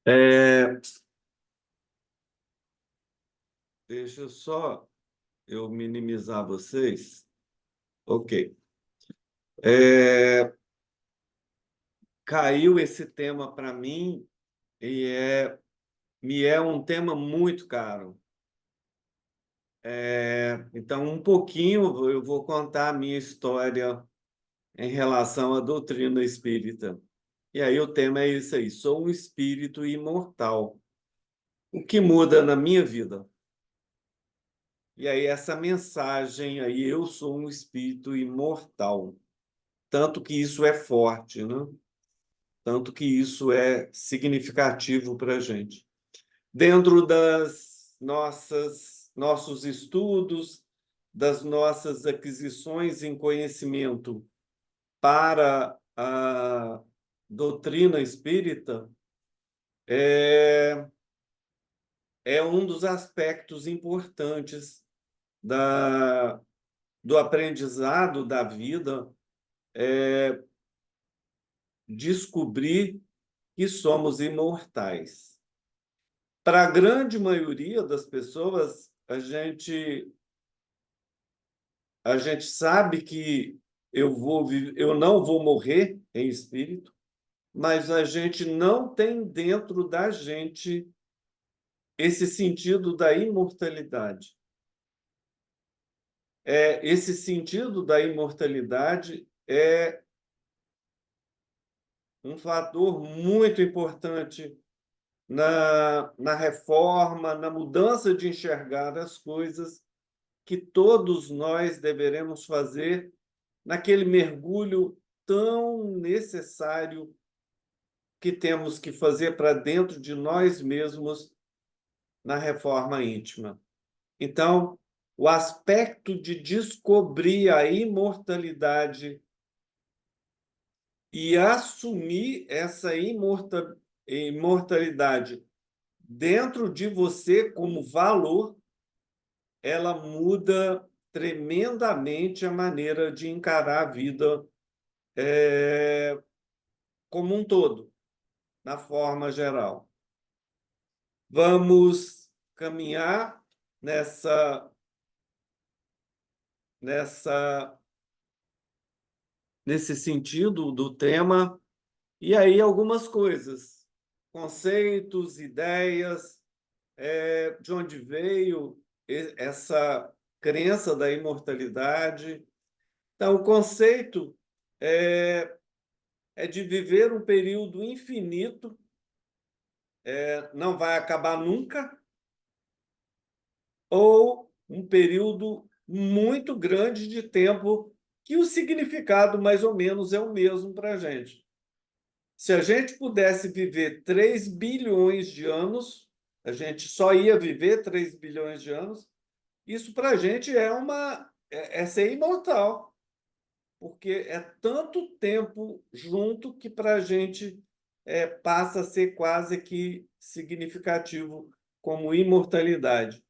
É, deixa só eu minimizar vocês. Ok. É, caiu esse tema para mim e me é um tema muito caro. Então, um pouquinho eu vou contar a minha história em relação à doutrina espírita. E aí o tema é isso aí: sou um espírito imortal. O que muda na minha vida? E aí essa mensagem aí, eu sou um espírito imortal. Tanto que isso é forte, né? Tanto que isso é significativo para a gente. Dentro das nossos estudos, das nossas aquisições em conhecimento para a doutrina espírita, é, é um dos aspectos importantes da, do aprendizado da vida, descobrir que somos imortais. Para a grande maioria das pessoas, a gente sabe que eu não vou morrer em espírito, mas a gente não tem dentro da gente esse sentido da imortalidade. Esse sentido da imortalidade é um fator muito importante na reforma, na mudança de enxergar as coisas que todos nós deveremos fazer naquele mergulho tão necessário que temos que fazer para dentro de nós mesmos na reforma íntima. Então, o aspecto de descobrir a imortalidade e assumir essa imortalidade dentro de você como valor, ela muda tremendamente a maneira de encarar a vida como um todo, na forma geral. Vamos caminhar nessa, nessa, nesse sentido do tema, e aí algumas coisas, conceitos, ideias, de onde veio essa crença da imortalidade. Então, o conceito é de viver um período infinito, não vai acabar nunca, ou um período muito grande de tempo, que o significado mais ou menos é o mesmo para a gente. Se a gente pudesse viver 3 bilhões de anos, a gente só ia viver 3 bilhões de anos, isso para a gente é ser imortal, porque é tanto tempo junto que para a gente passa a ser quase que significativo como imortalidade.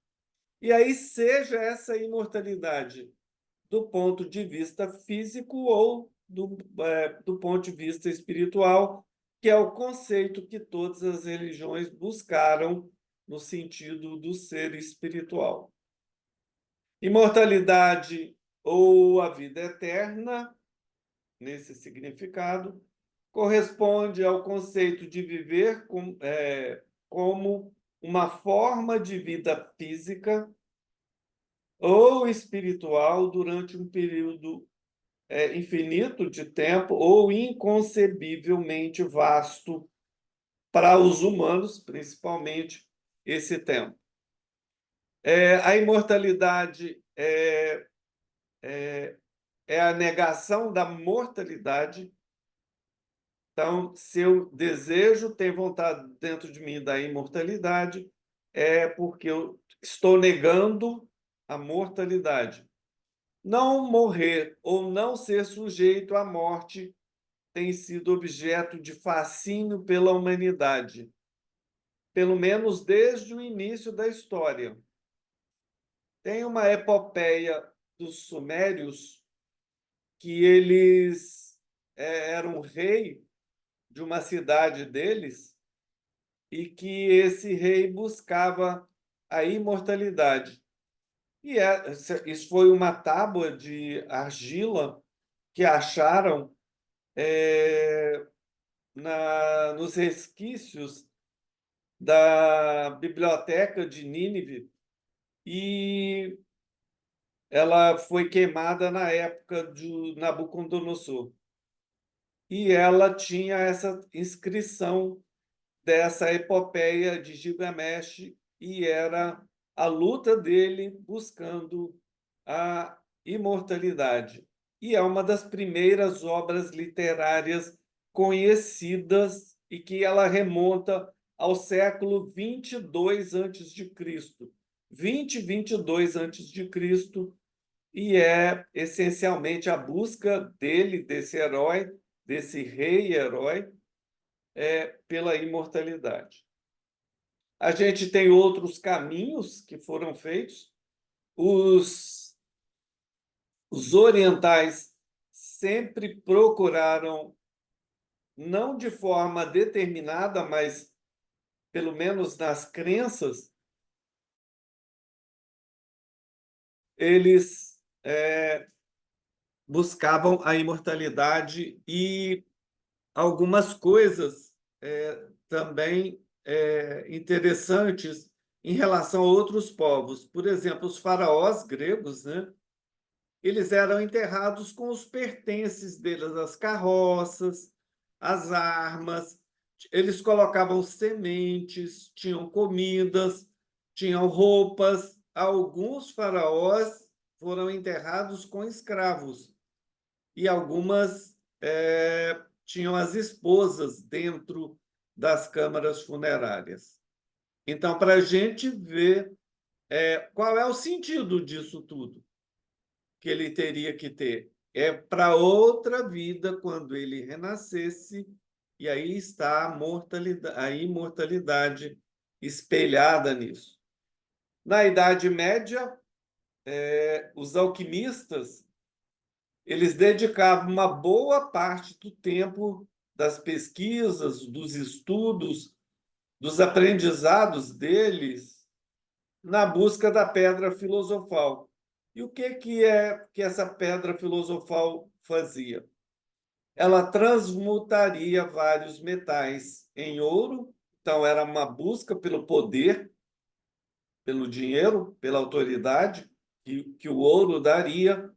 E aí, seja essa imortalidade do ponto de vista físico ou do ponto de vista espiritual, que é o conceito que todas as religiões buscaram no sentido do ser espiritual. Imortalidade ou a vida eterna, nesse significado, corresponde ao conceito de viver como uma forma de vida física ou espiritual durante um período infinito de tempo ou inconcebivelmente vasto para os humanos, principalmente esse tempo. A imortalidade é a negação da mortalidade. Então, se eu desejo ter vontade dentro de mim da imortalidade, é porque eu estou negando a mortalidade. Não morrer ou não ser sujeito à morte tem sido objeto de fascínio pela humanidade, pelo menos desde o início da história. Tem uma epopeia dos sumérios que eles eram rei de uma cidade deles e que esse rei buscava a imortalidade. E isso foi uma tábua de argila que acharam nos resquícios da biblioteca de Nínive, e ela foi queimada na época de Nabucodonosor. E ela tinha essa inscrição dessa epopeia de Gilgamesh, e era a luta dele buscando a imortalidade. E é uma das primeiras obras literárias conhecidas e que ela remonta ao século 22 a.C. 22 a.C., e é essencialmente a busca dele, desse herói, desse rei-herói, pela imortalidade. A gente tem outros caminhos que foram feitos. Os orientais sempre procuraram, não de forma determinada, mas pelo menos nas crenças, eles buscavam a imortalidade, e algumas coisas também interessantes em relação a outros povos. Por exemplo, os faraós gregos, né? Eles eram enterrados com os pertences deles, as carroças, as armas. Eles colocavam sementes, tinham comidas, tinham roupas. Alguns faraós foram enterrados com escravos, e algumas tinham as esposas dentro das câmaras funerárias. Então, para a gente ver qual é o sentido disso tudo que ele teria que ter, é para outra vida, quando ele renascesse, e aí está a imortalidade espelhada nisso. Na Idade Média, os alquimistas, eles dedicavam uma boa parte do tempo das pesquisas, dos estudos, dos aprendizados deles na busca da pedra filosofal. E o que essa pedra filosofal fazia? Ela transmutaria vários metais em ouro. Então, era uma busca pelo poder, pelo dinheiro, pela autoridade que o ouro daria.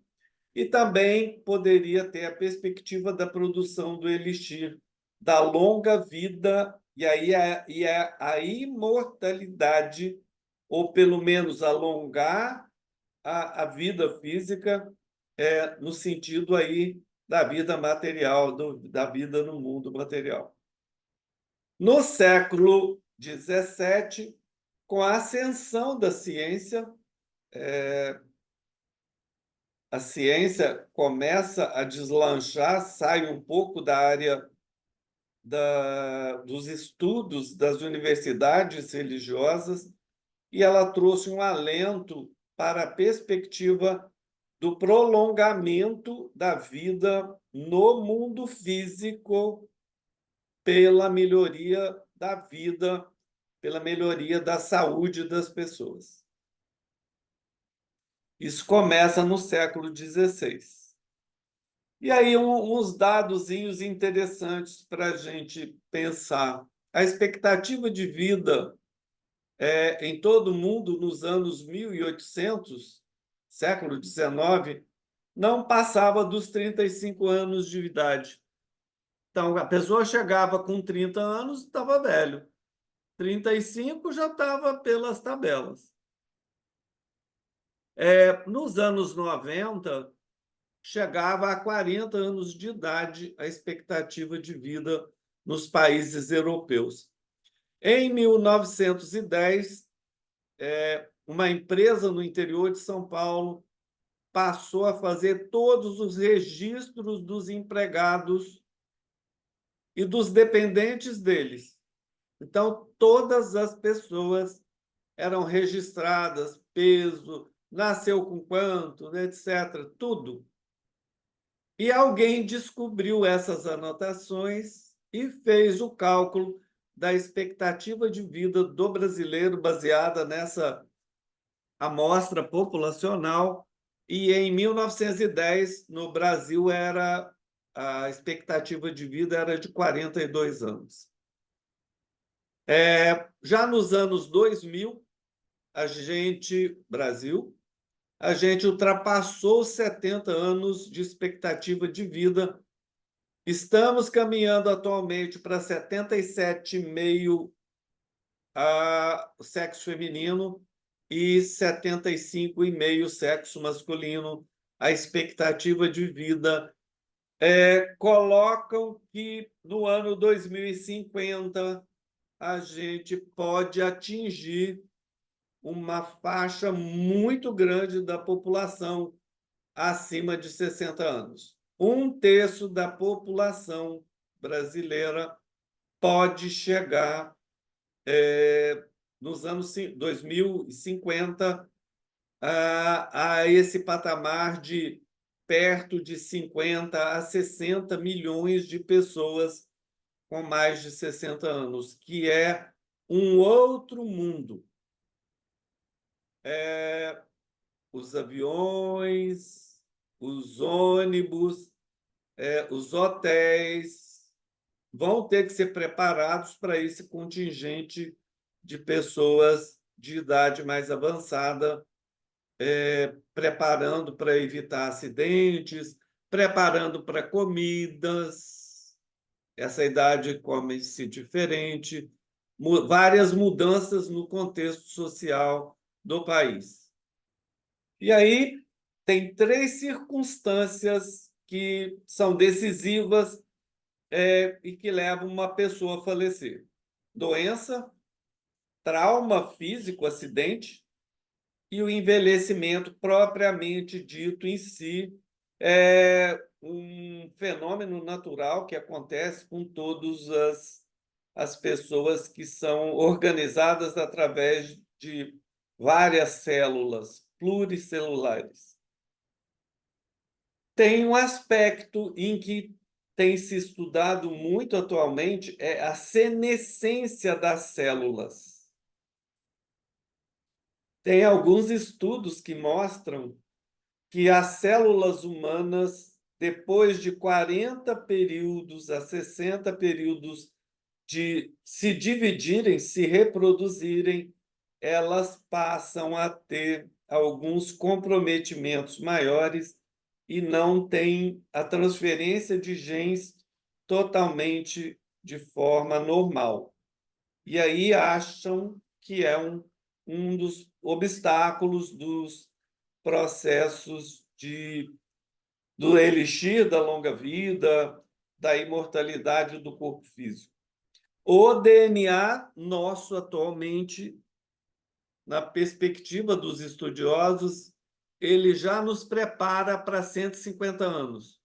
E também poderia ter a perspectiva da produção do elixir, da longa vida, e aí a imortalidade, ou pelo menos alongar a vida física, no sentido aí da vida material, da vida no mundo material. No século XVII, com a ascensão da ciência, a ciência começa a deslanchar, sai um pouco da área dos estudos das universidades religiosas, e ela trouxe um alento para a perspectiva do prolongamento da vida no mundo físico, pela melhoria da vida, pela melhoria da saúde das pessoas. Isso começa no século XVI. E aí, uns dadozinhos interessantes para a gente pensar. A expectativa de vida em todo o mundo nos anos 1800, século XIX, não passava dos 35 anos de idade. Então, a pessoa chegava com 30 anos, estava velho. 35 já estava pelas tabelas. Nos anos 90, chegava a 40 anos de idade a expectativa de vida nos países europeus. Em 1910, uma empresa no interior de São Paulo passou a fazer todos os registros dos empregados e dos dependentes deles. Então, todas as pessoas eram registradas, peso, nasceu com quanto, etc., tudo. E alguém descobriu essas anotações e fez o cálculo da expectativa de vida do brasileiro baseada nessa amostra populacional, e em 1910, no Brasil, a expectativa de vida era de 42 anos. Já nos anos 2000, Brasil, a gente ultrapassou 70 anos de expectativa de vida. Estamos caminhando atualmente para 77,5 sexo feminino e 75,5 sexo masculino. A expectativa de vida colocam que no ano 2050 a gente pode atingir uma faixa muito grande da população acima de 60 anos. 1/3 da população brasileira pode chegar, nos anos 2050, a esse patamar de perto de 50 a 60 milhões de pessoas com mais de 60 anos, que é um outro mundo. Os aviões, os ônibus, os hotéis vão ter que ser preparados para esse contingente de pessoas de idade mais avançada, preparando para evitar acidentes, preparando para comidas. Essa idade come-se diferente, várias mudanças no contexto social do país. E aí tem 3 circunstâncias que são decisivas e que levam uma pessoa a falecer: doença, trauma físico, acidente, e o envelhecimento propriamente dito em si. É um fenômeno natural que acontece com todas as pessoas que são organizadas através de várias células pluricelulares. Tem um aspecto em que tem se estudado muito atualmente, é a senescência das células. Tem alguns estudos que mostram que as células humanas, depois de 40 períodos a 60 períodos de se dividirem, se reproduzirem, elas passam a ter alguns comprometimentos maiores e não têm a transferência de genes totalmente de forma normal. E aí acham que é um dos obstáculos dos processos do elixir da longa vida, da imortalidade do corpo físico. O DNA nosso atualmente, na perspectiva dos estudiosos, ele já nos prepara para 150 anos.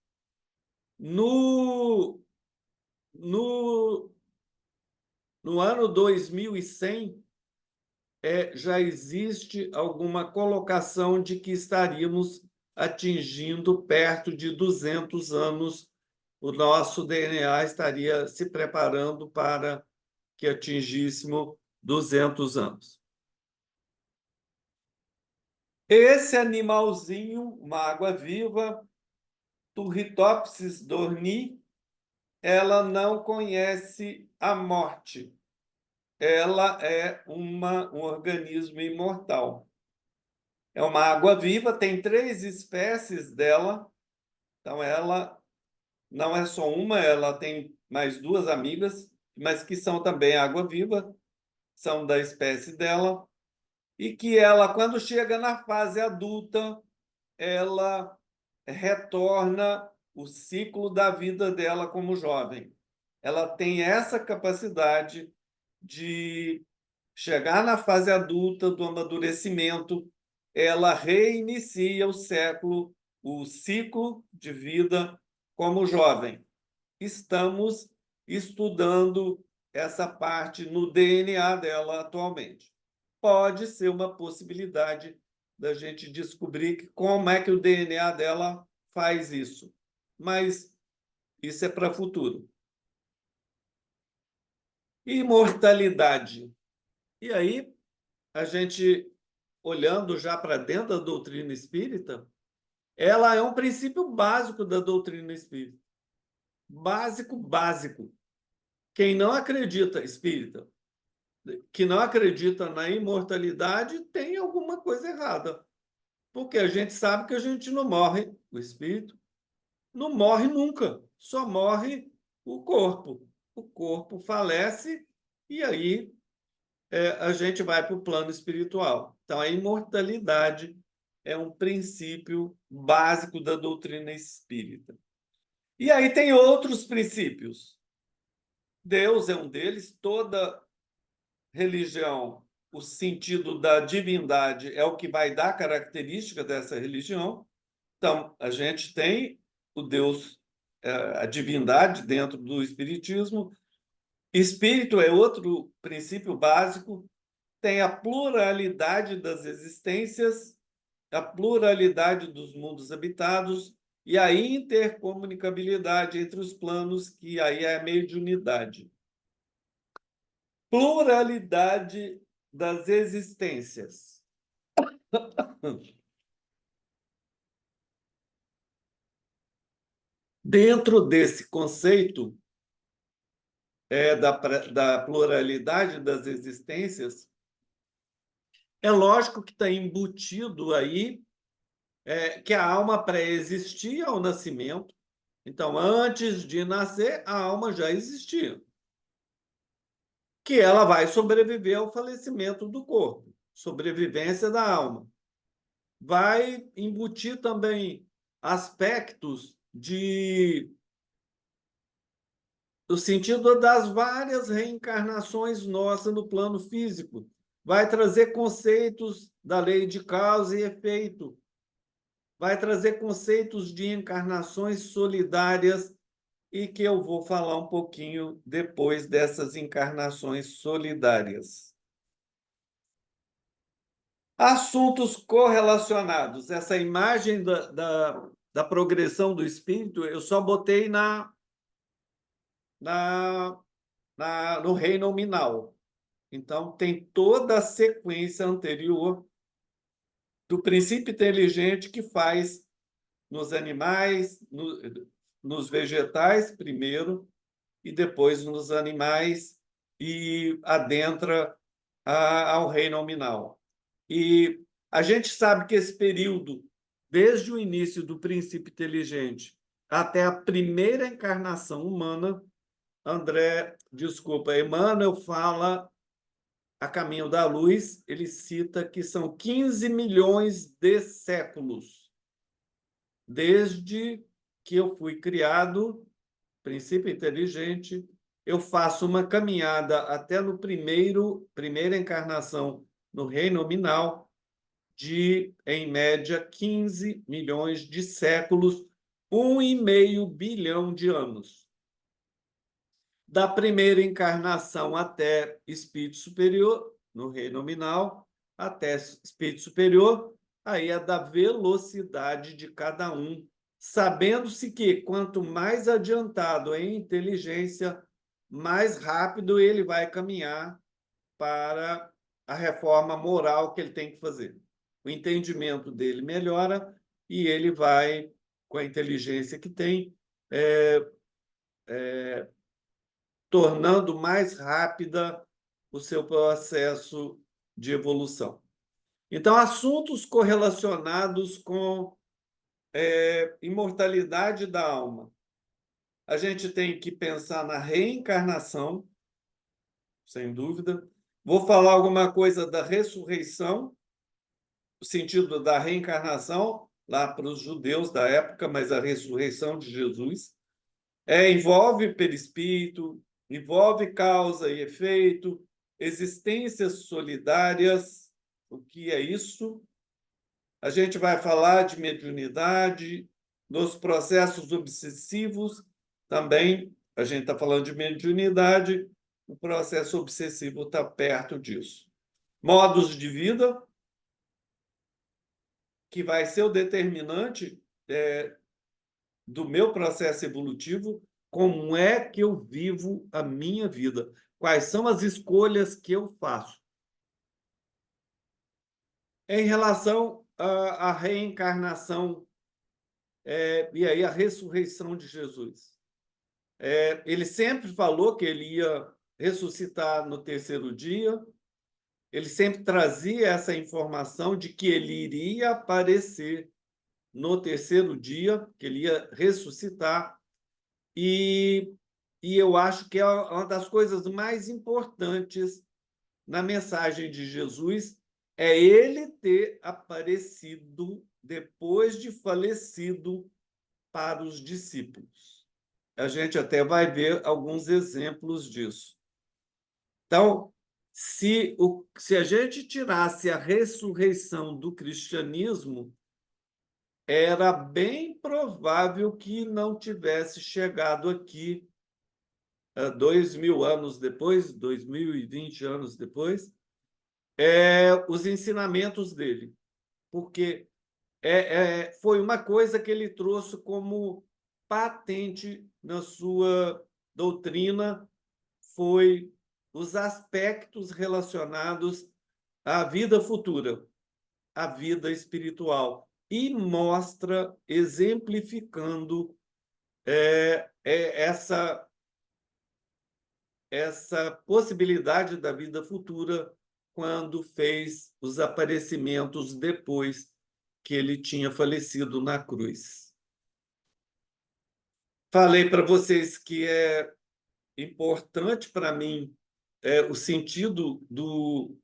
No ano 2100, já existe alguma colocação de que estaríamos atingindo perto de 200 anos. O nosso DNA estaria se preparando para que atingíssemos 200 anos. Esse animalzinho, uma água-viva, Turritopsis dohrnii, ela não conhece a morte. Ela é um organismo imortal. É uma água-viva, tem 3 espécies dela. Então, ela não é só uma, ela tem mais 2 amigas, mas que são também água-viva, são da espécie dela. E que ela, quando chega na fase adulta, ela retorna o ciclo da vida dela como jovem. Ela tem essa capacidade de chegar na fase adulta do amadurecimento, ela reinicia o ciclo de vida como jovem. Estamos estudando essa parte no DNA dela atualmente. Pode ser uma possibilidade da gente descobrir como é que o DNA dela faz isso, mas isso é para o futuro. Imortalidade. E aí, a gente, olhando já para dentro da doutrina espírita, ela é um princípio básico da doutrina espírita. Básico, básico. Quem não acredita, espírita, que não acredita na imortalidade, tem alguma coisa errada. Porque a gente sabe que a gente não morre, o espírito não morre nunca, só morre o corpo. O corpo falece e aí a gente vai para o plano espiritual. Então, a imortalidade é um princípio básico da doutrina espírita. E aí tem outros princípios. Deus é um deles, toda religião, o sentido da divindade é o que vai dar característica dessa religião. Então, a gente tem o Deus, a divindade dentro do espiritismo. Espírito é outro princípio básico, tem a pluralidade das existências, a pluralidade dos mundos habitados e a intercomunicabilidade entre os planos, que aí é a mediunidade. Pluralidade das existências. Dentro desse conceito da pluralidade das existências, é lógico que está embutido aí que a alma pré-existia ao nascimento. Então, antes de nascer, a alma já existia. Que ela vai sobreviver ao falecimento do corpo, sobrevivência da alma. Vai embutir também aspectos do sentido das várias reencarnações nossas no plano físico. Vai trazer conceitos da lei de causa e efeito. Vai trazer conceitos de encarnações solidárias e que eu vou falar um pouquinho depois dessas encarnações solidárias. Assuntos correlacionados. Essa imagem da progressão do espírito, eu só botei no reino nominal. Então, tem toda a sequência anterior do princípio inteligente que faz nos animais, nos vegetais, primeiro, e depois nos animais, e adentra ao reino nominal. E a gente sabe que esse período, desde o início do princípio inteligente até a primeira encarnação humana, Emmanuel fala a Caminho da Luz, ele cita que são 15 milhões de séculos, desde que eu fui criado, princípio inteligente, eu faço uma caminhada até no primeira encarnação no reino nominal, de, em média, 15 milhões de séculos, 1,5 bilhão de anos. Da primeira encarnação até espírito superior, no reino nominal, até espírito superior, aí é da velocidade de cada um, sabendo-se que quanto mais adiantado em inteligência, mais rápido ele vai caminhar para a reforma moral que ele tem que fazer. O entendimento dele melhora e ele vai, com a inteligência que tem, tornando mais rápida o seu processo de evolução. Então, assuntos correlacionados com imortalidade da alma. A gente tem que pensar na reencarnação, sem dúvida. Vou falar alguma coisa da ressurreição, o sentido da reencarnação, lá para os judeus da época, mas a ressurreição de Jesus. Envolve perispírito, envolve causa e efeito, existências solidárias. O que é isso? A gente vai falar de mediunidade, dos processos obsessivos, também a gente está falando de mediunidade, o processo obsessivo está perto disso. Modos de vida, que vai ser o determinante do meu processo evolutivo, como é que eu vivo a minha vida, quais são as escolhas que eu faço. Em relação à reencarnação, e aí a ressurreição de Jesus. Ele sempre falou que ele ia ressuscitar no terceiro dia, ele sempre trazia essa informação de que ele iria aparecer no terceiro dia, que ele ia ressuscitar, e, e eu acho que é uma das coisas mais importantes na mensagem de Jesus é ele ter aparecido depois de falecido para os discípulos. A gente até vai ver alguns exemplos disso. Então, se a gente tirasse a ressurreição do cristianismo, era bem provável que não tivesse chegado aqui 2.000 anos depois, 2020 anos depois, os ensinamentos dele, porque foi uma coisa que ele trouxe como patente na sua doutrina, foi os aspectos relacionados à vida futura, à vida espiritual, e mostra, exemplificando essa possibilidade da vida futura quando fez os aparecimentos depois que ele tinha falecido na cruz. Falei para vocês que é importante para mim o sentido do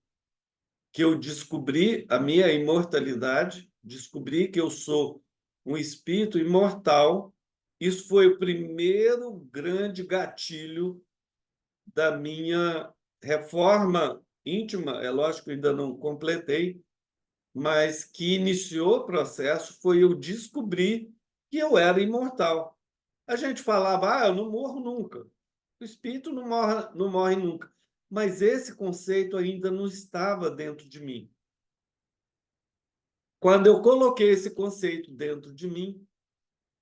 que eu descobri a minha imortalidade, descobri que eu sou um espírito imortal. Isso foi o primeiro grande gatilho da minha reforma íntima. É lógico que ainda não completei, mas que iniciou o processo foi eu descobrir que eu era imortal. A gente falava, eu não morro nunca. O espírito não morre nunca. Mas esse conceito ainda não estava dentro de mim. Quando eu coloquei esse conceito dentro de mim,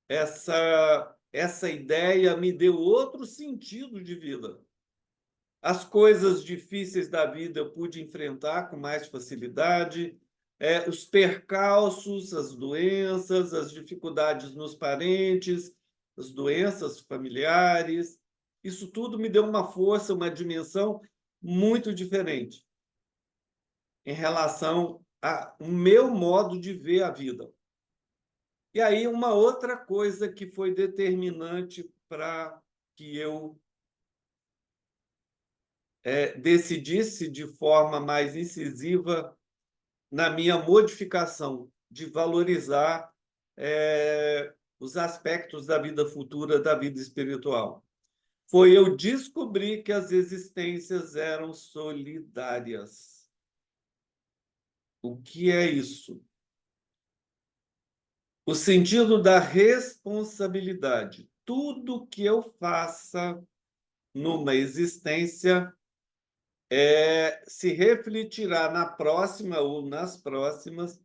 essa ideia me deu outro sentido de vida. As coisas difíceis da vida eu pude enfrentar com mais facilidade, os percalços, as doenças, as dificuldades nos parentes, as doenças familiares. Isso tudo me deu uma força, uma dimensão muito diferente em relação ao meu modo de ver a vida. E aí, uma outra coisa que foi determinante para que eu decidisse de forma mais incisiva na minha modificação de valorizar os aspectos da vida futura, da vida espiritual. Foi eu descobrir que as existências eram solidárias. O que é isso? O sentido da responsabilidade. Tudo que eu faça numa existência se refletirá na próxima ou nas próximas.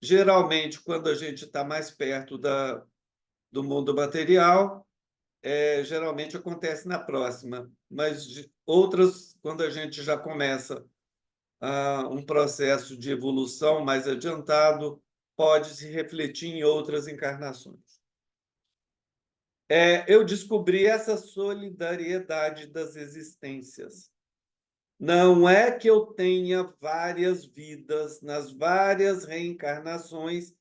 Geralmente, quando a gente está mais perto do mundo material, geralmente acontece na próxima, mas outras, quando a gente já começa um processo de evolução mais adiantado, pode se refletir em outras encarnações. Eu descobri essa solidariedade das existências. Não é que eu tenha várias vidas nas várias reencarnações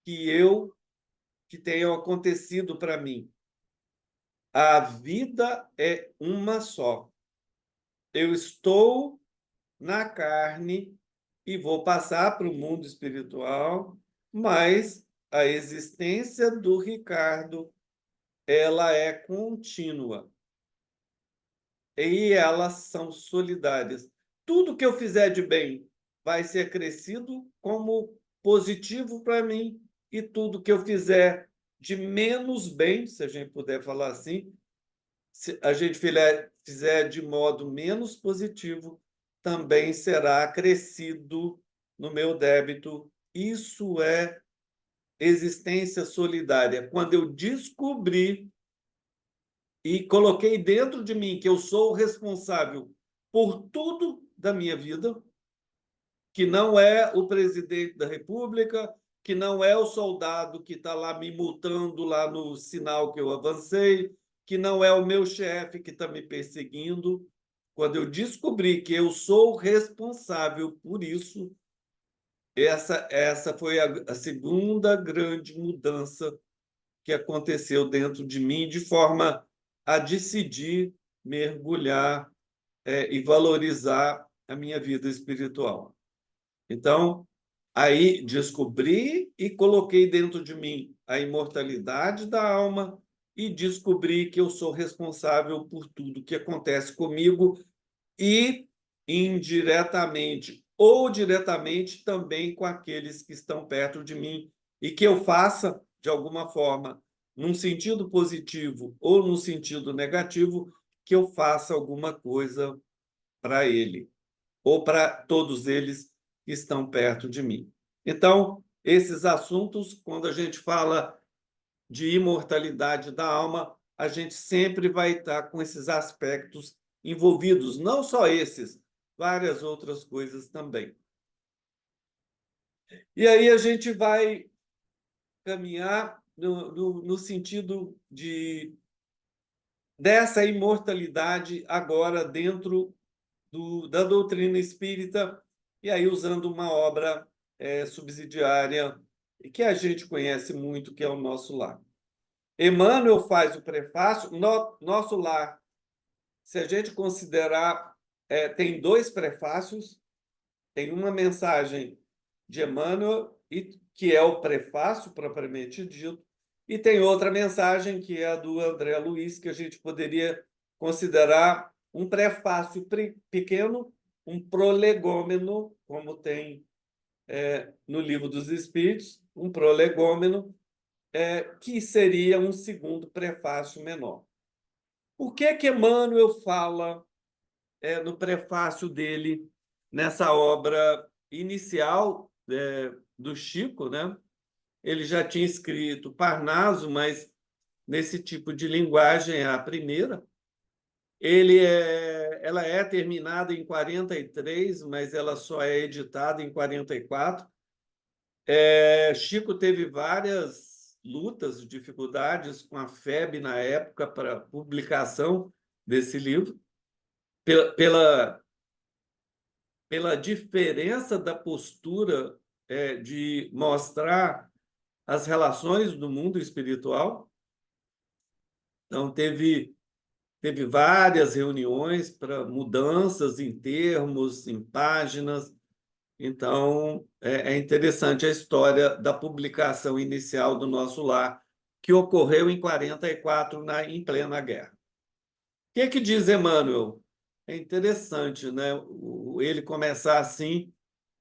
que tenham acontecido para mim. A vida é uma só. Eu estou na carne e vou passar para o mundo espiritual, mas a existência do Ricardo, ela é contínua. E elas são solidárias. Tudo que eu fizer de bem vai ser acrescido como positivo para mim, e tudo que eu fizer de menos bem, se a gente puder falar assim, se a gente fizer de modo menos positivo, também será acrescido no meu débito. Isso é existência solidária. Quando eu descobri e coloquei dentro de mim que eu sou o responsável por tudo da minha vida, que não é o presidente da República, que não é o soldado que está lá me multando lá no sinal que eu avancei, que não é o meu chefe que está me perseguindo. Quando eu descobri que eu sou responsável por isso, essa foi a segunda grande mudança que aconteceu dentro de mim, de forma a decidir mergulhar e valorizar a minha vida espiritual. Então, aí descobri e coloquei dentro de mim a imortalidade da alma e descobri que eu sou responsável por tudo que acontece comigo e indiretamente ou diretamente também com aqueles que estão perto de mim e que eu faça, de alguma forma, num sentido positivo ou num sentido negativo, que eu faça alguma coisa para ele ou para todos eles que estão perto de mim. Então, esses assuntos, quando a gente fala de imortalidade da alma, a gente sempre vai estar com esses aspectos envolvidos, não só esses, várias outras coisas também. E aí a gente vai caminhar no sentido dessa imortalidade agora dentro da doutrina espírita, e aí usando uma obra subsidiária que a gente conhece muito, que é o Nosso Lar. Emmanuel faz o prefácio. Nosso Lar, se a gente considerar, tem dois prefácios, tem uma mensagem de Emmanuel, que é o prefácio propriamente dito, e tem outra mensagem, que é a do André Luiz, que a gente poderia considerar um prefácio pequeno, um prolegômeno, como tem no Livro dos Espíritos, um prolegômeno, que seria um segundo prefácio menor. Por que Emmanuel fala no prefácio dele, nessa obra inicial do Chico, né? Ele já tinha escrito Parnaso, mas nesse tipo de linguagem é a primeira. Ela é terminada em 43, mas ela só é editada em 44. Chico teve várias lutas, dificuldades com a FEB na época para publicação desse livro, pela diferença da postura de mostrar as relações do mundo espiritual. Então, teve várias reuniões para mudanças em termos, em páginas. Então, é interessante a história da publicação inicial do Nosso Lar, que ocorreu em 44, em plena guerra. O que diz Emmanuel? É interessante, né? Ele começar assim,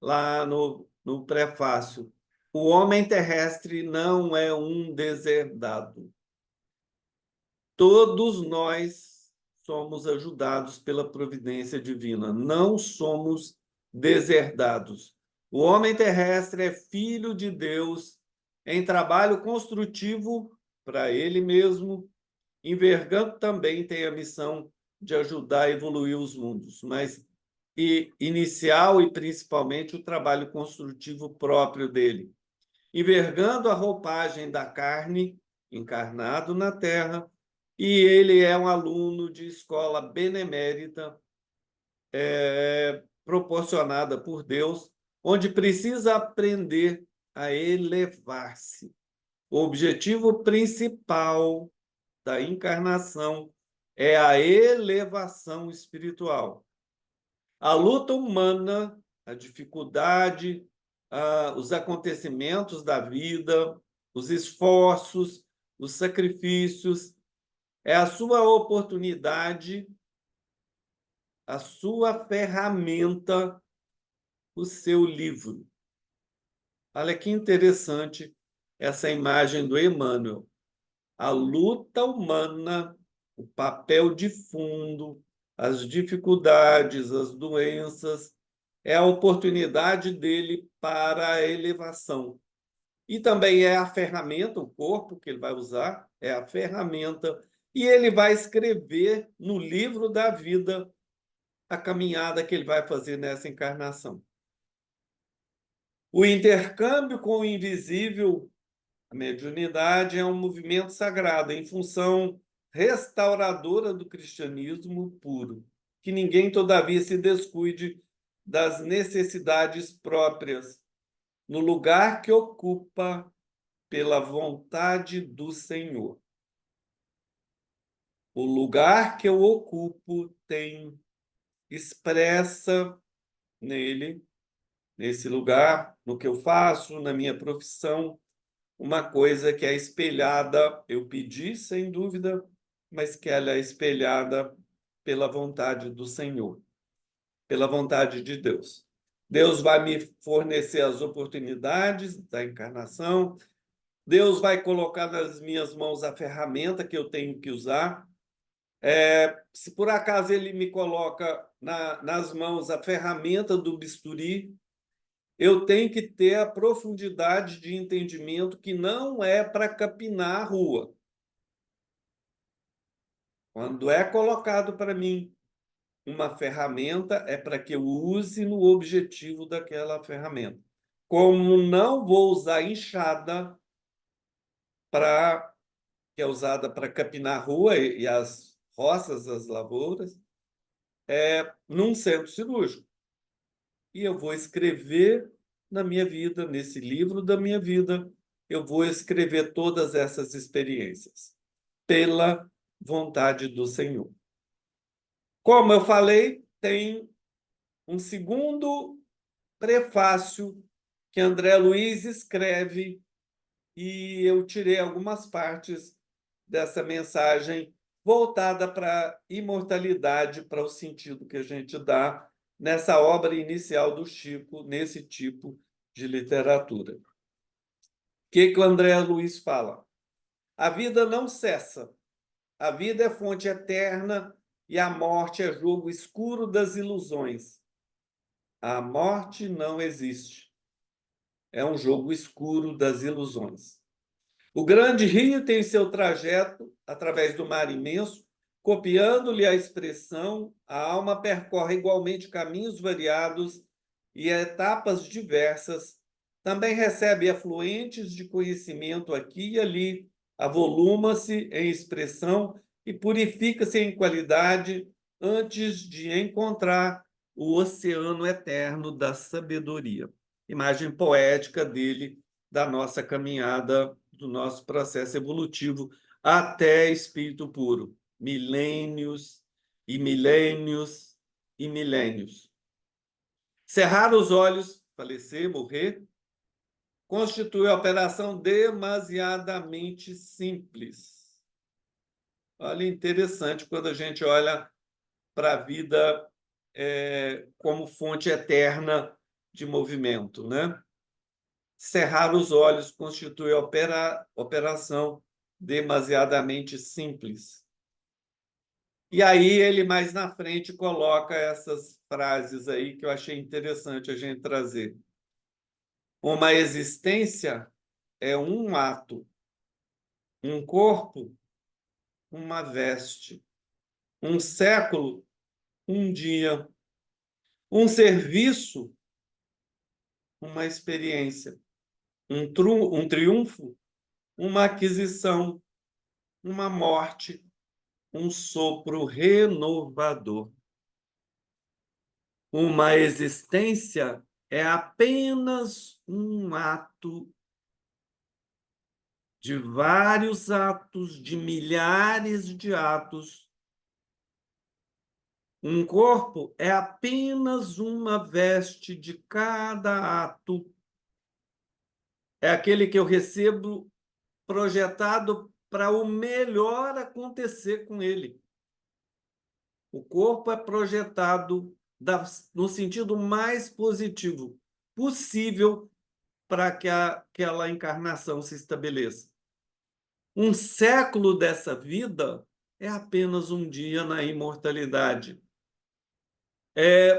lá no prefácio. O homem terrestre não é um deserdado. Todos nós somos ajudados pela providência divina, não somos deserdados. O homem terrestre é filho de Deus em trabalho construtivo para ele mesmo. Envergando também tem a missão de ajudar a evoluir os mundos, mas inicial e principalmente o trabalho construtivo próprio dele. Envergando a roupagem da carne, encarnado na Terra, e ele é um aluno de escola benemérita, proporcionada por Deus, onde precisa aprender a elevar-se. O objetivo principal da encarnação é a elevação espiritual. A luta humana, a dificuldade, os acontecimentos da vida, os esforços, os sacrifícios, é a sua oportunidade, a sua ferramenta, o seu livro. Olha que interessante essa imagem do Emmanuel. A luta humana, o papel de fundo, as dificuldades, as doenças, é a oportunidade dele para a elevação. E também é a ferramenta, o corpo que ele vai usar, é a ferramenta e ele vai escrever no livro da vida a caminhada que ele vai fazer nessa encarnação. O intercâmbio com o invisível, a mediunidade, é um movimento sagrado em função restauradora do cristianismo puro, que ninguém, todavia, se descuide das necessidades próprias, no lugar que ocupa pela vontade do Senhor. O lugar que eu ocupo tem expressa nele, nesse lugar, no que eu faço, na minha profissão, uma coisa que é espelhada, eu pedi, sem dúvida, mas que ela é espelhada pela vontade do Senhor, pela vontade de Deus. Deus vai me fornecer as oportunidades da encarnação, Deus vai colocar nas minhas mãos a ferramenta que eu tenho que usar. Se por acaso ele me coloca nas mãos a ferramenta do bisturi, eu tenho que ter a profundidade de entendimento que não é para capinar a rua. Quando é colocado para mim uma ferramenta, é para que eu use no objetivo daquela ferramenta. Como não vou usar enxada, que é usada para capinar a rua e as roças, as lavouras, num centro cirúrgico. E eu vou escrever na minha vida, nesse livro da minha vida, eu vou escrever todas essas experiências, pela vontade do Senhor. Como eu falei, tem um segundo prefácio que André Luiz escreve, e eu tirei algumas partes dessa mensagem voltada para a imortalidade, para o sentido que a gente dá nessa obra inicial do Chico, nesse tipo de literatura. O que o André Luiz fala? A vida não cessa. A vida é fonte eterna e a morte é jogo escuro das ilusões. A morte não existe. É um jogo escuro das ilusões. O grande rio tem seu trajeto através do mar imenso, copiando-lhe a expressão, a alma percorre igualmente caminhos variados e etapas diversas, também recebe afluentes de conhecimento aqui e ali, avoluma-se em expressão e purifica-se em qualidade antes de encontrar o oceano eterno da sabedoria. Imagem poética dele, da nossa caminhada, do nosso processo evolutivo até espírito puro. Milênios e milênios e milênios. Cerrar os olhos, falecer, morrer, constitui a operação demasiadamente simples. Olha, interessante quando a gente olha para a vida como fonte eterna de movimento, né? Cerrar os olhos constitui operação demasiadamente simples. E aí ele mais na frente coloca essas frases aí que eu achei interessante a gente trazer. Uma existência é um ato, um corpo, uma veste, um século, um dia, um serviço, uma experiência, um triunfo, uma aquisição, uma morte, um sopro renovador. Uma existência é apenas um ato de vários atos, de milhares de atos. Um corpo é apenas uma veste de cada ato. É aquele que eu recebo projetado para o melhor acontecer com ele. O corpo é projetado no sentido mais positivo possível para que aquela encarnação se estabeleça. Um século dessa vida é apenas um dia na imortalidade.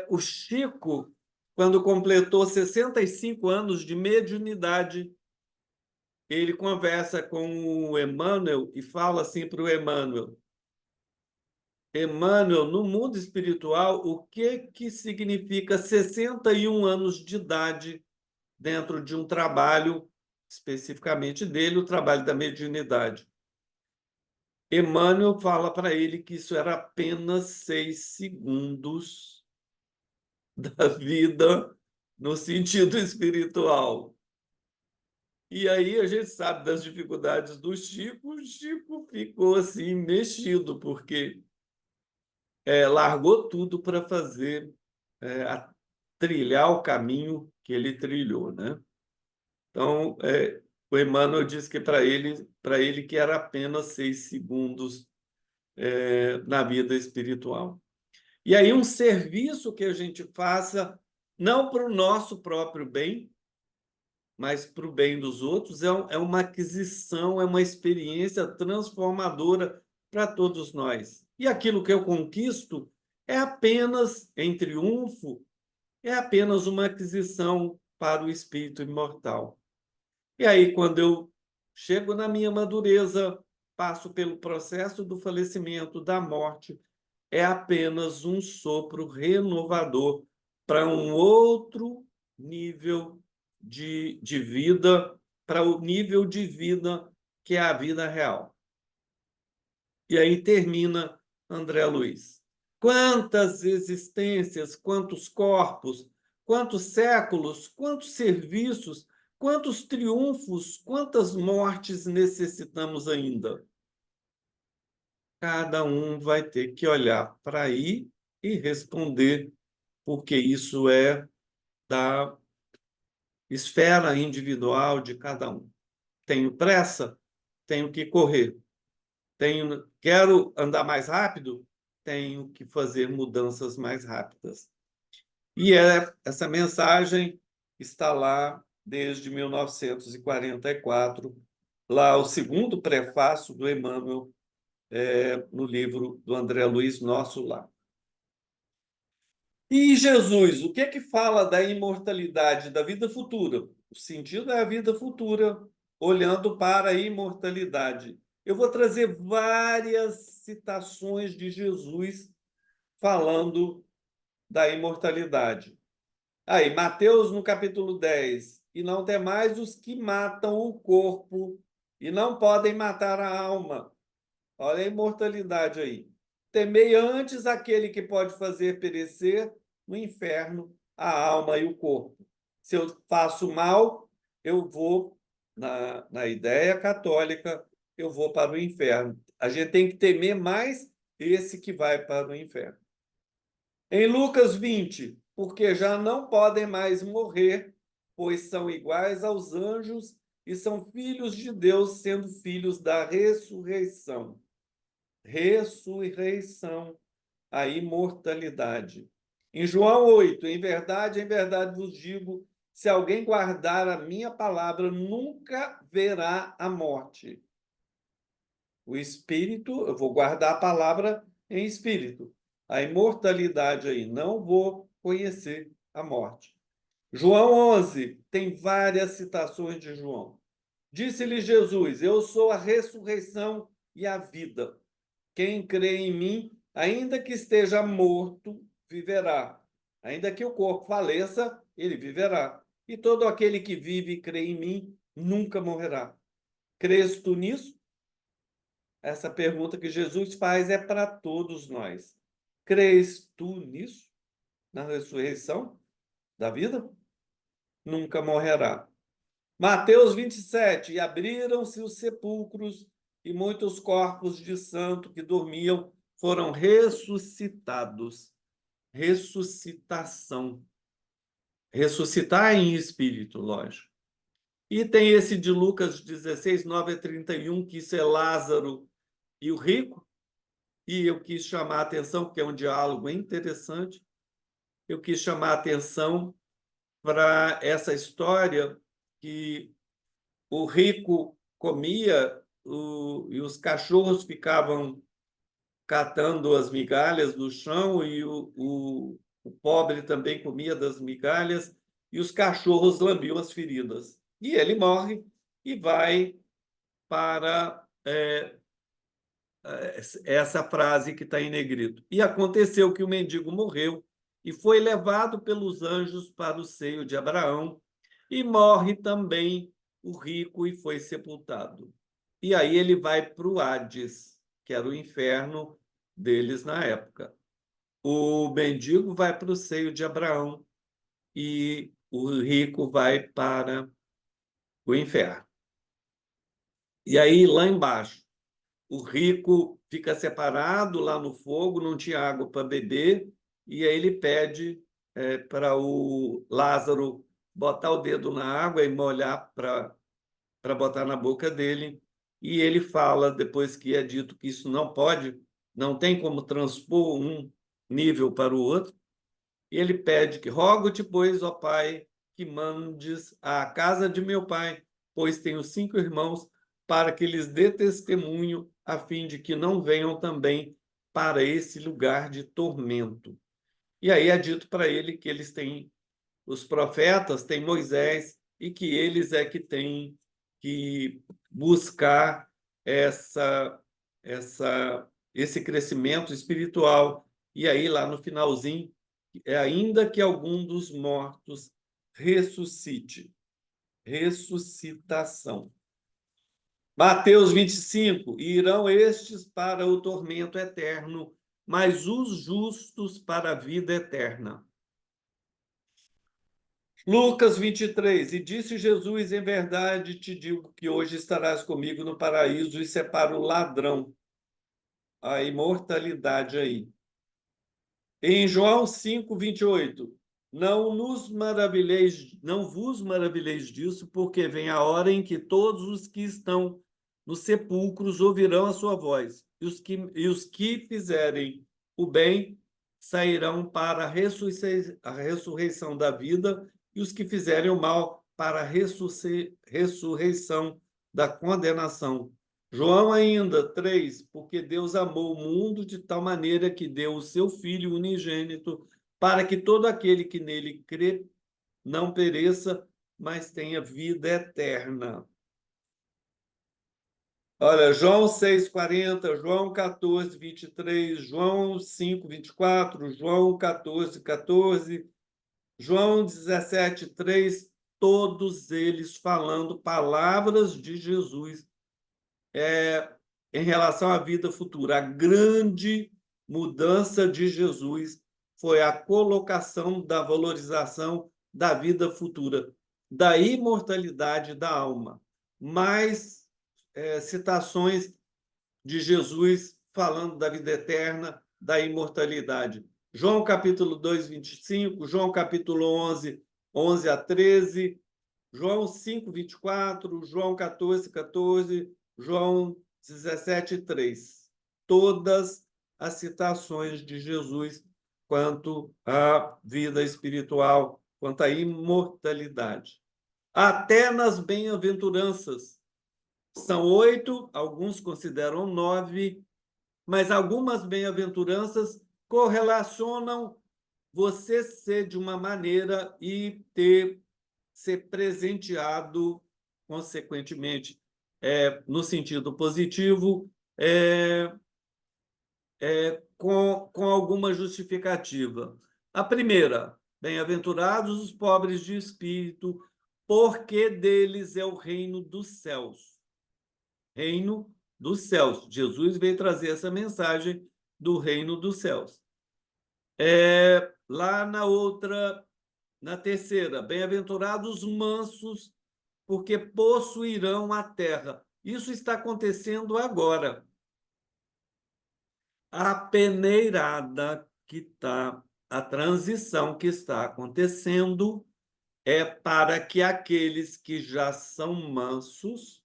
O Chico, quando completou 65 anos de mediunidade, ele conversa com o Emmanuel e fala assim para o Emmanuel: Emmanuel, no mundo espiritual, o que significa 61 anos de idade dentro de um trabalho, especificamente dele, o trabalho da mediunidade? Emmanuel fala para ele que isso era apenas 6 segundos da vida no sentido espiritual. E aí a gente sabe das dificuldades do Chico, o Chico ficou assim mexido, porque largou tudo para fazer, trilhar o caminho que ele trilhou, né? Então, o Emmanuel disse que para ele que era apenas 6 segundos na vida espiritual. E aí um serviço que a gente faça, não para o nosso próprio bem, mas para o bem dos outros, é uma aquisição, é uma experiência transformadora para todos nós. E aquilo que eu conquisto é apenas, em triunfo, é apenas uma aquisição para o espírito imortal. E aí, quando eu chego na minha madureza, passo pelo processo do falecimento, da morte, é apenas um sopro renovador para um outro nível de vida, para o nível de vida que é a vida real. E aí termina André Luiz. Quantas existências, quantos corpos, quantos séculos, quantos serviços, quantos triunfos, quantas mortes necessitamos ainda? Cada um vai ter que olhar para aí e responder, porque isso é da esfera individual de cada um. Tenho pressa? Tenho que correr. Quero andar mais rápido? Tenho que fazer mudanças mais rápidas. E essa mensagem está lá desde 1944, lá o segundo prefácio do Emmanuel, no livro do André Luiz, Nosso Lar. E Jesus, o que é que fala da imortalidade da vida futura? O sentido é a vida futura, olhando para a imortalidade. Eu vou trazer várias citações de Jesus falando da imortalidade. Aí, Mateus, no capítulo 10. E não temais os que matam o corpo e não podem matar a alma. Olha a imortalidade aí. Temei antes aquele que pode fazer perecer no inferno a alma e o corpo. Se eu faço mal, eu vou, na ideia católica, eu vou para o inferno. A gente tem que temer mais esse que vai para o inferno. Em Lucas 20, porque já não podem mais morrer, pois são iguais aos anjos e são filhos de Deus, sendo filhos da ressurreição. Ressurreição, a imortalidade. Em João 8, em verdade vos digo, se alguém guardar a minha palavra, nunca verá a morte. O espírito, eu vou guardar a palavra em espírito. A imortalidade aí, não vou conhecer a morte. João 11, tem várias citações de João. Disse-lhe Jesus, eu sou a ressurreição e a vida. Quem crê em mim, ainda que esteja morto, viverá. Ainda que o corpo faleça, ele viverá. E todo aquele que vive e crê em mim, nunca morrerá. Crês tu nisso? Essa pergunta que Jesus faz é para todos nós. Crês tu nisso? Na ressurreição da vida? Nunca morrerá. Mateus 27. E abriram-se os sepulcros, e muitos corpos de santo que dormiam foram ressuscitados. Ressuscitação. Ressuscitar em espírito, lógico. E tem esse de Lucas 16, 9 a 31, que isso é Lázaro e o rico. E eu quis chamar a atenção, porque é um diálogo interessante, eu quis chamar a atenção para essa história que o rico comia e os cachorros ficavam catando as migalhas do chão e o pobre também comia das migalhas e os cachorros lambiam as feridas. E ele morre e vai para essa frase que está em negrito. E aconteceu que o mendigo morreu e foi levado pelos anjos para o seio de Abraão, e morre também o rico e foi sepultado. E aí ele vai para o Hades, que era o inferno deles na época. O mendigo vai para o seio de Abraão e o rico vai para o inferno. E aí, lá embaixo, o rico fica separado lá no fogo, não tinha água para beber, e aí ele pede para o Lázaro botar o dedo na água e molhar para botar na boca dele. E ele fala, depois que é dito que isso não pode, não tem como transpor um nível para o outro, e ele pede que rogo-te, pois, ó Pai, que mandes à casa de meu pai, pois tenho 5 irmãos, para que lhes dê testemunho, a fim de que não venham também para esse lugar de tormento. E aí é dito para ele que eles têm os profetas, têm Moisés, e que eles é que têm que buscar esse crescimento espiritual. E aí, lá no finalzinho, ainda que algum dos mortos ressuscite. Ressuscitação. Mateus 25. E irão estes para o tormento eterno, mas os justos para a vida eterna. Lucas 23. E disse Jesus: em verdade te digo que hoje estarás comigo no paraíso. Isso é para o ladrão. A imortalidade aí. Em João 5:28, não vos maravilheis disso, porque vem a hora em que todos os que estão nos sepulcros ouvirão a sua voz, e os que fizerem o bem sairão para a ressurreição da vida, e os que fizerem o mal para a ressurreição da condenação. João ainda 3, porque Deus amou o mundo de tal maneira que deu o seu Filho unigênito, para que todo aquele que nele crê não pereça, mas tenha vida eterna. Olha, João 6:40, João 14:23, João 5:24, João 14:14, João 17:3, todos eles falando palavras de Jesus em relação à vida futura. A grande mudança de Jesus foi a colocação da valorização da vida futura, da imortalidade da alma. Mais citações de Jesus falando da vida eterna, da imortalidade. João capítulo 2, 25, João capítulo 11, 11 a 13, João 5, 24, João 14, 14, João 17, 3. Todas as citações de Jesus quanto à vida espiritual, quanto à imortalidade. Até nas bem-aventuranças. São 8, alguns consideram 9, mas algumas bem-aventuranças correlacionam você ser de uma maneira e ser presenteado, consequentemente, no sentido positivo, com alguma justificativa. A primeira, bem-aventurados os pobres de espírito, porque deles é o reino dos céus. Reino dos céus. Jesus veio trazer essa mensagem do reino dos céus. Lá na terceira, bem-aventurados mansos, porque possuirão a terra. Isso está acontecendo agora. A peneirada a transição que está acontecendo é para que aqueles que já são mansos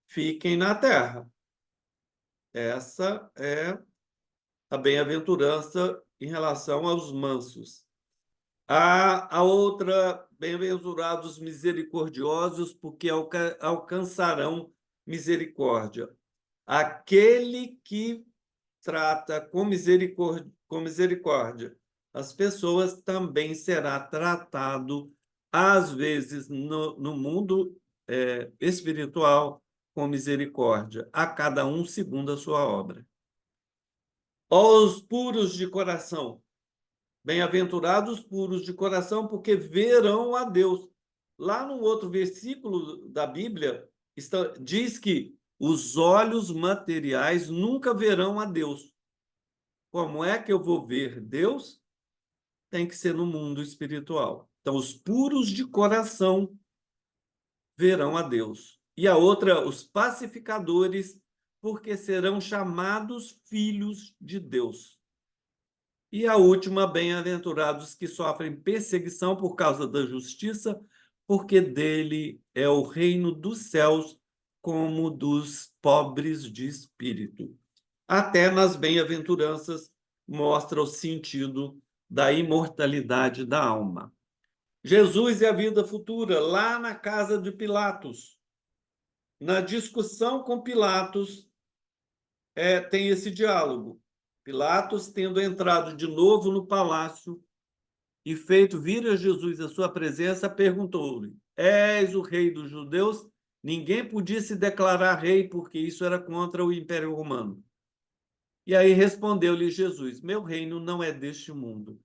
fiquem na terra. Essa é a bem-aventurança em relação aos mansos. A outra, bem-aventurados misericordiosos, porque alcançarão misericórdia. Aquele que trata com misericórdia as pessoas também será tratado, às vezes, no mundo espiritual, com misericórdia a cada um segundo a sua obra. Aos puros de coração, bem-aventurados puros de coração, porque verão a Deus. Lá no outro versículo da Bíblia, diz que os olhos materiais nunca verão a Deus. Como é que eu vou ver Deus? Tem que ser no mundo espiritual. Então, os puros de coração verão a Deus. E a outra, os pacificadores, porque serão chamados filhos de Deus. E a última, bem-aventurados que sofrem perseguição por causa da justiça, porque dele é o reino dos céus, como dos pobres de espírito. Até nas bem-aventuranças mostra o sentido da imortalidade da alma. Jesus e a vida futura, lá na casa de Pilatos. Na discussão com Pilatos, tem esse diálogo. Pilatos, tendo entrado de novo no palácio e feito vir a Jesus à sua presença, perguntou-lhe: És o rei dos judeus? Ninguém podia se declarar rei, porque isso era contra o Império Romano. E aí respondeu-lhe Jesus: Meu reino não é deste mundo.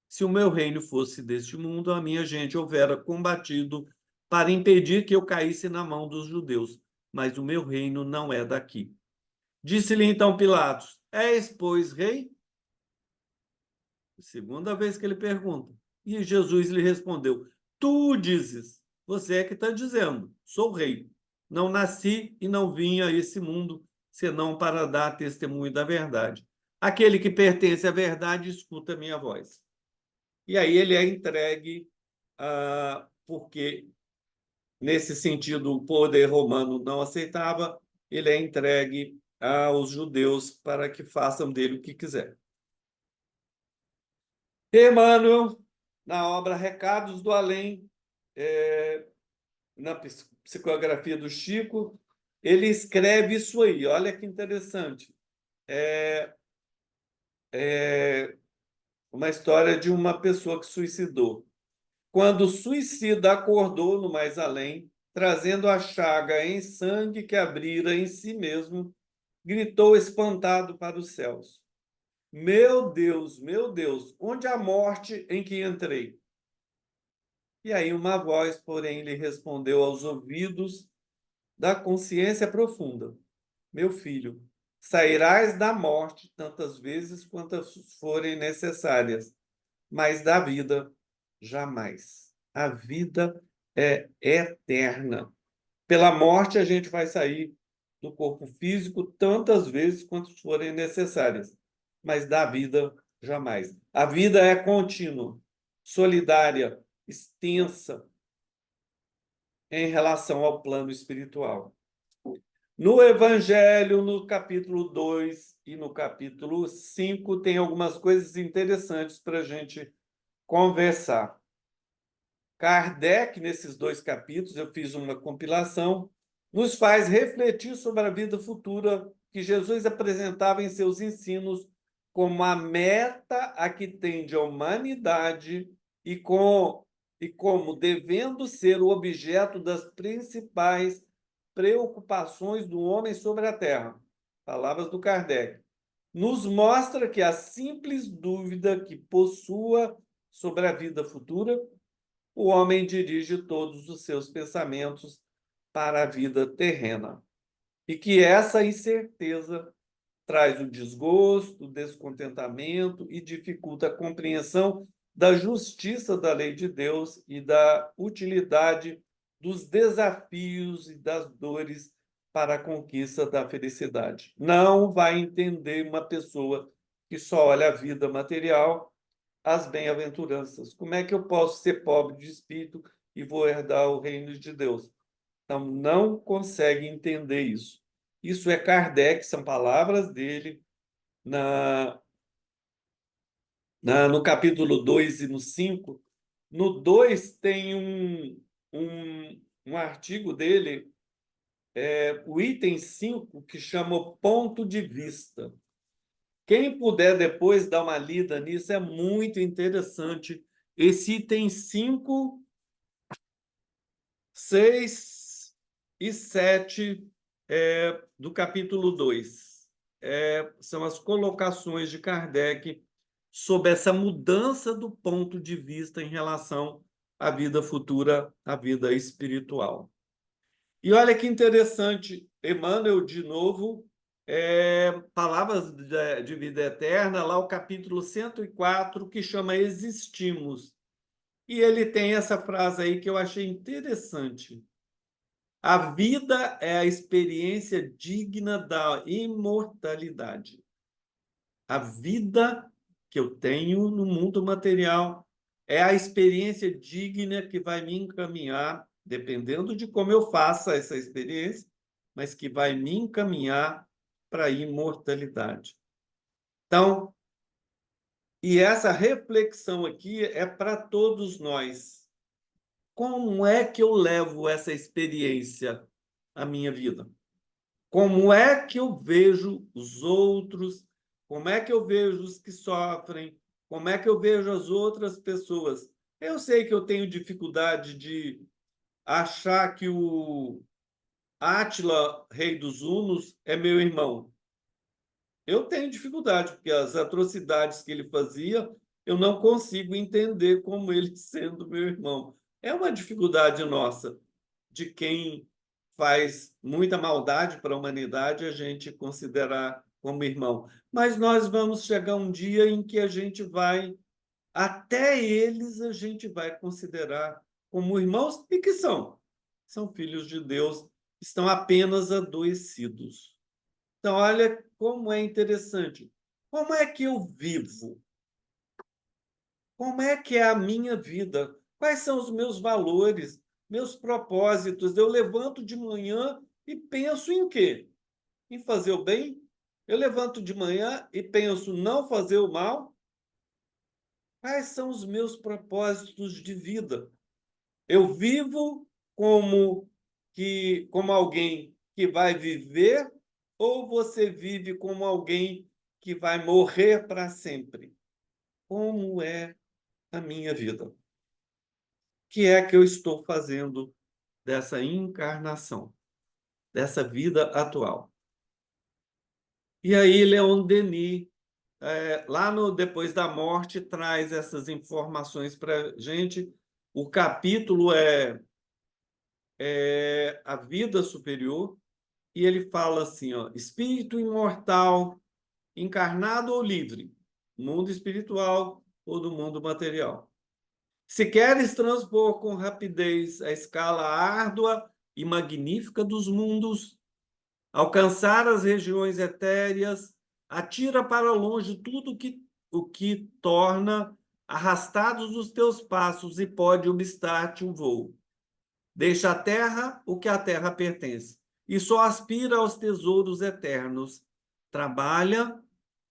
Se o meu reino fosse deste mundo, a minha gente houvera combatido para impedir que eu caísse na mão dos judeus. Mas o meu reino não é daqui. Disse-lhe então Pilatos: És, pois, rei? Segunda vez que ele pergunta. E Jesus lhe respondeu: Tu dizes, você é que está dizendo, sou rei. Não nasci e não vim a esse mundo, senão para dar testemunho da verdade. Aquele que pertence à verdade escuta a minha voz. E aí ele é entregue, porque, nesse sentido, o poder romano não aceitava, ele é entregue aos judeus para que façam dele o que quiser. Emmanuel, na obra Recados do Além, na psicografia do Chico, ele escreve isso aí. Olha que interessante. Uma história de uma pessoa que suicidou. Quando o suicida acordou no mais além, trazendo a chaga em sangue que abrira em si mesmo, gritou espantado para os céus: meu Deus, onde a morte em que entrei? E aí uma voz, porém, lhe respondeu aos ouvidos da consciência profunda: Meu filho, sairás da morte tantas vezes quantas forem necessárias, mas da vida jamais. A vida é eterna. Pela morte a gente vai sair do corpo físico tantas vezes quantas forem necessárias, mas da vida jamais. A vida é contínua, solidária, extensa em relação ao plano espiritual. No Evangelho, no capítulo 2 e no capítulo 5, tem algumas coisas interessantes para a gente conversar. Kardec, nesses dois capítulos, eu fiz uma compilação, nos faz refletir sobre a vida futura que Jesus apresentava em seus ensinos como a meta a que tende a humanidade e como devendo ser o objeto das principais preocupações do homem sobre a Terra. Palavras do Kardec. Nos mostra que a simples dúvida que possua sobre a vida futura, o homem dirige todos os seus pensamentos para a vida terrena. E que essa incerteza traz o desgosto, o descontentamento e dificulta a compreensão da justiça da lei de Deus e da utilidade dos desafios e das dores para a conquista da felicidade. Não vai entender uma pessoa que só olha a vida material, as bem-aventuranças. Como é que eu posso ser pobre de espírito e vou herdar o reino de Deus? Então, não consegue entender isso. Isso é Kardec, são palavras dele, no capítulo 2 e no 5. No 2 tem um artigo dele, o item 5, que chama o ponto de vista. Quem puder depois dar uma lida nisso, é muito interessante. Esse item 5, 6 e 7 do capítulo 2. São as colocações de Kardec sobre essa mudança do ponto de vista em relação à vida futura, à vida espiritual. E olha que interessante, Emmanuel, de novo, Palavras de Vida Eterna, lá o capítulo 104, que chama Existimos. E ele tem essa frase aí que eu achei interessante. A vida é a experiência digna da imortalidade. A vida que eu tenho no mundo material é a experiência digna que vai me encaminhar, dependendo de como eu faça essa experiência, mas que vai me encaminhar para a imortalidade. Então, e essa reflexão aqui é para todos nós. Como é que eu levo essa experiência à minha vida? Como é que eu vejo os outros? Como é que eu vejo os que sofrem? Como é que eu vejo as outras pessoas? Eu sei que eu tenho dificuldade de achar que o Átila, rei dos Hunos, é meu irmão. Eu tenho dificuldade, porque as atrocidades que ele fazia, eu não consigo entender como ele sendo meu irmão. É uma dificuldade nossa, de quem faz muita maldade para a humanidade, a gente considerar como irmão. Mas nós vamos chegar um dia em que a gente vai, até eles, a gente vai considerar como irmãos, e que são filhos de Deus, estão apenas adoecidos. Então, olha como é interessante. Como é que eu vivo? Como é que é a minha vida? Quais são os meus valores, meus propósitos? Eu levanto de manhã e penso em quê? Em fazer o bem? Eu levanto de manhã e penso não fazer o mal? Quais são os meus propósitos de vida? Eu vivo como alguém que vai viver ou você vive como alguém que vai morrer para sempre? Como é a minha vida? O que é que eu estou fazendo dessa encarnação, dessa vida atual? E aí, Leon Denis, lá no Depois da Morte, traz essas informações para a gente. O capítulo é A Vida Superior, e ele fala assim, ó, espírito imortal, encarnado ou livre, mundo espiritual ou do mundo material. Se queres transpor com rapidez a escala árdua e magnífica dos mundos, alcançar as regiões etéreas, atira para longe tudo o que torna arrastados os teus passos e pode obstar-te o voo. Deixa a terra o que à terra pertence, e só aspira aos tesouros eternos. Trabalha,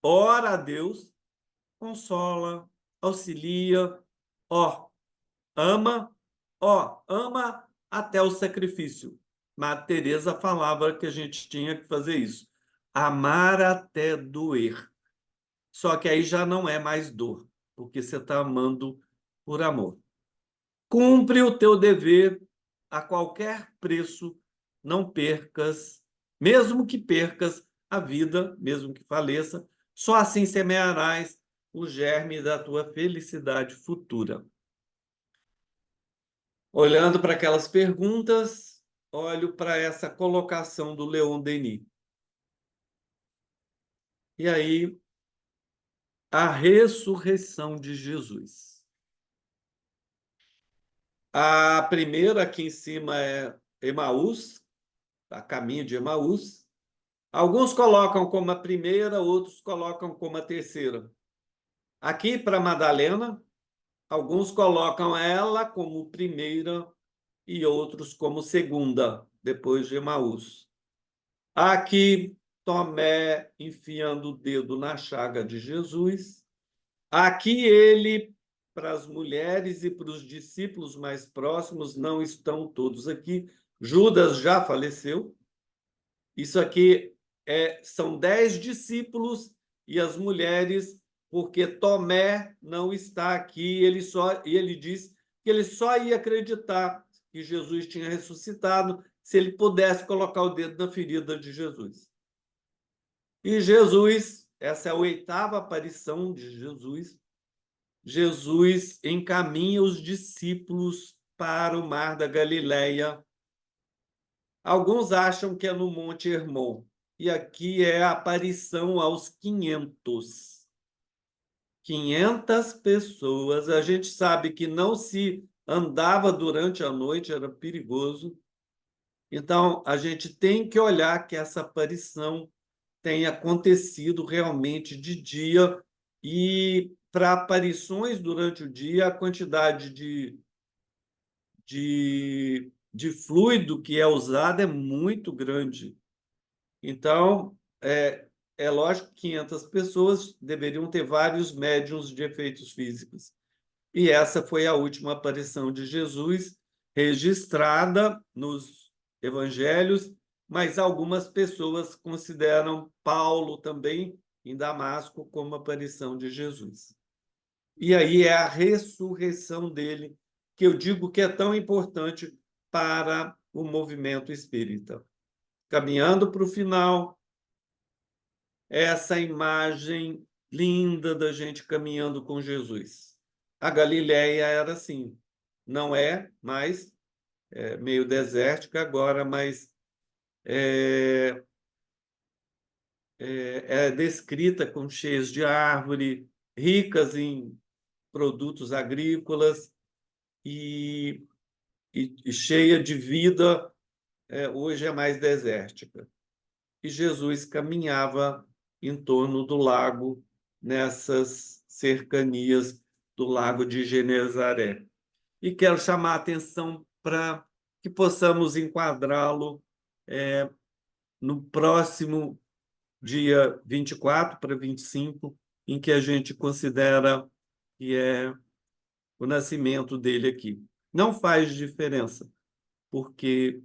ora a Deus, consola, auxilia, ó, ama até o sacrifício. Madre Teresa falava que a gente tinha que fazer isso. Amar até doer. Só que aí já não é mais dor, porque você está amando por amor. Cumpre o teu dever a qualquer preço, não percas, mesmo que percas a vida, mesmo que faleça, só assim semearás o germe da tua felicidade futura. Olhando para aquelas perguntas, olho para essa colocação do Leon Denis. E aí, a ressurreição de Jesus. A primeira aqui em cima é Emaús, a caminho de Emaús. Alguns colocam como a primeira, outros colocam como a terceira. Aqui para Madalena, alguns colocam ela como primeira e outros como segunda, depois de Emaús. Aqui, Tomé enfiando o dedo na chaga de Jesus. Aqui ele, para as mulheres e para os discípulos mais próximos, não estão todos aqui. Judas já faleceu. Isso aqui são 10 discípulos e as mulheres, porque Tomé não está aqui. Ele diz que ele só ia acreditar que Jesus tinha ressuscitado se ele pudesse colocar o dedo na ferida de Jesus. E Jesus, essa é a 8ª aparição de Jesus, Jesus encaminha os discípulos para o mar da Galileia. Alguns acham que é no Monte Hermon, e aqui é a aparição aos 500. 500 pessoas. A gente sabe que não se andava durante a noite, era perigoso. Então, a gente tem que olhar que essa aparição tem acontecido realmente de dia, e para aparições durante o dia, a quantidade de fluido que é usado é muito grande. Então, é lógico que 500 pessoas deveriam ter vários médiuns de efeitos físicos. E essa foi a última aparição de Jesus registrada nos evangelhos, mas algumas pessoas consideram Paulo também, em Damasco, como aparição de Jesus. E aí é a ressurreição dele, que eu digo que é tão importante para o movimento espírita. Caminhando para o final, essa imagem linda da gente caminhando com Jesus. A Galileia era assim, não é mais meio desértica agora, mas é descrita com cheias de árvore, ricas em produtos agrícolas e cheia de vida. Hoje é mais desértica. E Jesus caminhava em torno do lago, nessas cercanias do lago de Genezaré. E quero chamar a atenção para que possamos enquadrá-lo no próximo dia 24 para 25, em que a gente considera que é o nascimento dele aqui. Não faz diferença, porque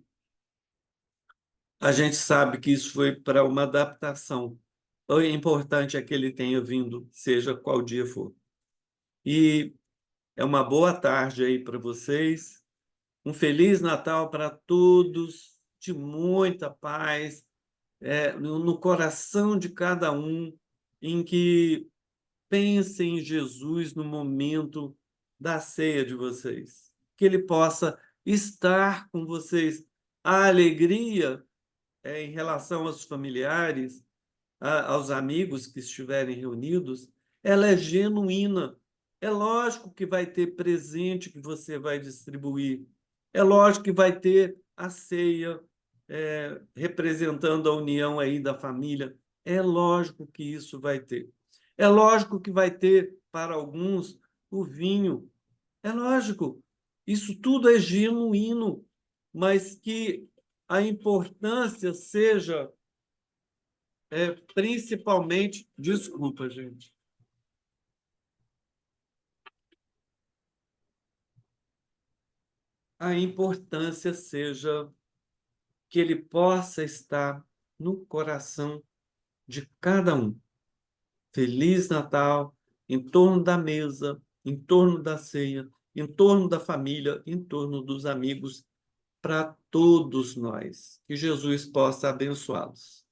a gente sabe que isso foi para uma adaptação. O importante é que ele tenha vindo, seja qual dia for. E é uma boa tarde aí para vocês. Um Feliz Natal para todos, de muita paz, no coração de cada um, em que pensem em Jesus no momento da ceia de vocês. Que ele possa estar com vocês. A alegria em relação aos familiares, aos amigos que estiverem reunidos, ela é genuína. É lógico que vai ter presente que você vai distribuir. É lógico que vai ter a ceia, representando a união aí da família. É lógico que isso vai ter. É lógico que vai ter, para alguns, o vinho. É lógico. Isso tudo é genuíno, mas que a importância seja principalmente, desculpa, gente, a importância seja que ele possa estar no coração de cada um. Feliz Natal, em torno da mesa, em torno da ceia, em torno da família, em torno dos amigos, para todos nós. Que Jesus possa abençoá-los.